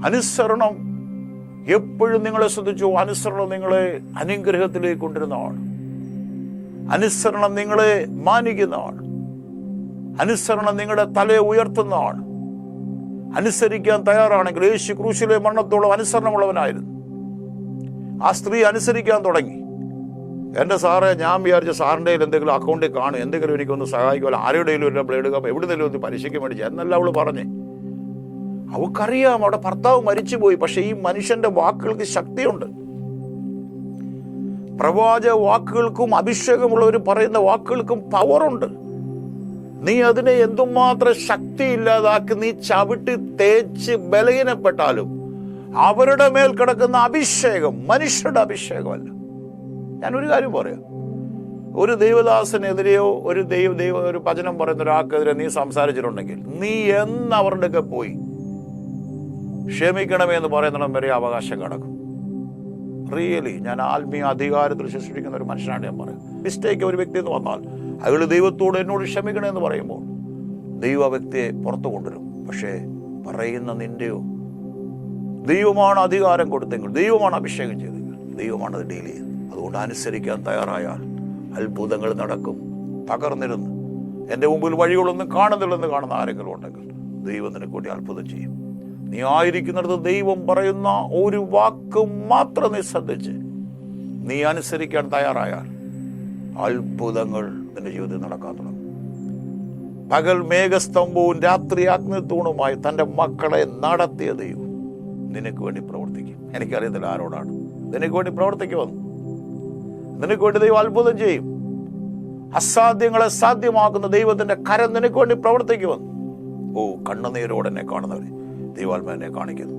അനുസരണം എപ്പോഴും നിങ്ങളെ ശ്രദ്ധിച്ചു. അനുസരണം നിങ്ങളെ അനുഗ്രഹത്തിലേക്ക് കൊണ്ടിരുന്നതാണ്. അനുസരണം നിങ്ങളെ മാനിക്കുന്നതാണ്. അനുസരണം നിങ്ങളുടെ തലയെ ഉയർത്തുന്നതാണ്. അനുസരിക്കാൻ തയ്യാറാണെങ്കിൽ, യേശു ക്രൂശിലെ മരണത്തോളം അനുസരണമുള്ളവനായിരുന്നു. ആ സ്ത്രീ അനുസരിക്കാൻ തുടങ്ങി. എൻ്റെ സാറേ, ഞാൻ വിചാരിച്ച സാറിൻ്റെ എന്തെങ്കിലും അക്കൗണ്ടിൽ കാണും, എന്തെങ്കിലും എനിക്കൊന്ന് സഹായിക്കുമല്ലോ, ആരുടെയും ഒരു ബ്ലേഡ് കപ്പ് എവിടെയെങ്കിലും ഒന്ന് പലിശയ്ക്ക് മേടിച്ചു എന്നല്ല അവൾ പറഞ്ഞേ. അവൾക്കറിയാം അവിടെ ഭർത്താവ് മരിച്ചുപോയി. പക്ഷെ ഈ മനുഷ്യന്റെ വാക്കുകൾക്ക് ശക്തിയുണ്ട്. പ്രവാചക വാക്കുകൾക്കും അഭിഷേകമുള്ളവർ പറയുന്ന വാക്കുകൾക്കും പവറുണ്ട്. നീ അതിനെ എന്തുമാത്രം ശക്തി ഇല്ലാതാക്കി നീ ചവിട്ടി തേച്ച് ബലഹീനപ്പെട്ടാലും അവരുടെ മേൽ കിടക്കുന്ന അഭിഷേകം മനുഷ്യരുടെ അഭിഷേകമല്ല. ഞാനൊരു കാര്യം പറയാം. ഒരു ദൈവദാസനെതിരെയോ ഒരു വചനം പറയുന്ന ഒരാൾക്കെതിരെ നീ സംസാരിച്ചിട്ടുണ്ടെങ്കിൽ നീ അവരുടെ പോയി ക്ഷമിക്കണമെന്ന് പറയുന്നിടം വരെ അവകാശം കിടക്കും. റിയലി ഞാൻ ആത്മീയ അധികാരത്തിൽ ശുശ്രൂഷിക്കുന്ന ഒരു മനുഷ്യനാണ്. ഞാൻ പറയും, മിസ്റ്റേക്ക് ഒരു വ്യക്തി എന്ന് വന്നാൽ അയാൾ ദൈവത്തോട് എന്നോട് ക്ഷമിക്കണമെന്ന് പറയുമ്പോൾ ദൈവ വ്യക്തിയെ പുറത്തു കൊണ്ടുവരും. പക്ഷേ പറയുന്ന നിന്റെയോ ദൈവമാണ് അധികാരം കൊടുത്തെങ്കിൽ, ദൈവമാണ് അഭിഷേകം ചെയ്തെങ്കിൽ, ദൈവമാണ് അത് ഡീൽ ചെയ്യുന്നത്. അതുകൊണ്ട് അനുസരിക്കാൻ തയ്യാറായാൽ അത്ഭുതങ്ങൾ നടക്കും. തകർന്നിരുന്ന് എൻ്റെ മുമ്പിൽ വഴികളൊന്നും കാണുന്നില്ലെന്ന് കാണുന്ന ആരെങ്കിലും ഉണ്ടെങ്കിൽ ദൈവം നിനക്ക് വേണ്ടി അത്ഭുതം ചെയ്യും. നീ ആയിരിക്കുന്നിടത്ത് ദൈവം പറയുന്ന ഒരു വാക്ക് മാത്രം നീ ശ്രദ്ധിച്ച് നീ അനുസരിക്കാൻ തയ്യാറായാൽ അത്ഭുതങ്ങൾ നിന്റെ ജീവിതത്തിൽ നടക്കാൻ തുടങ്ങും. പകൽ മേഘസ്തംഭവും രാത്രി അഗ്നിത്തൂണുമായി തൻ്റെ മക്കളെ നടത്തിയ ദൈവം നിനക്ക് വേണ്ടി പ്രവർത്തിക്കും. എനിക്കറിയത്തില്ല ആരോടാണ്. നിനക്ക് വേണ്ടി പ്രവർത്തിക്കുമെന്ന്. നിനക്ക് വേണ്ടി ദൈവം അത്ഭുതം ചെയ്യും. അസാധ്യങ്ങളെ സാധ്യമാക്കുന്ന ദൈവത്തിന്റെ കരം നിനക്ക് വേണ്ടി പ്രവർത്തിക്കുമെന്ന്. കണ്ണുനീരോടെ എന്നെ കാണുന്നവരെ ദൈവാത്മാ എന്നെ കാണിക്കുന്നു.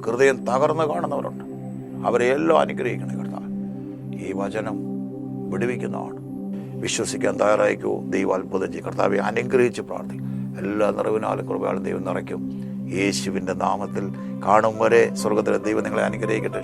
ഹൃദയം തകർന്ന് കാണുന്നവരുണ്ട്. അവരെ എല്ലാം അനുഗ്രഹിക്കണേ കർത്താവ്. ഈ വചനം വിടുവിക്കുന്നതാണ്. വിശ്വസിക്കാൻ തയ്യാറായിക്കോ. ദൈവം അത്ഭുതം ചെയ്യും. കർത്താവെ അനുഗ്രഹിച്ച് പ്രാർത്ഥിക്കും. എല്ലാ നിറവിനാലും കൃപയാലും ദൈവം നിറയ്ക്കും. യേശുവിൻ്റെ നാമത്തിൽ കാണും വരെ സ്വർഗത്തിലെ ദൈവം നിങ്ങളെ അനുഗ്രഹിക്കട്ടെ.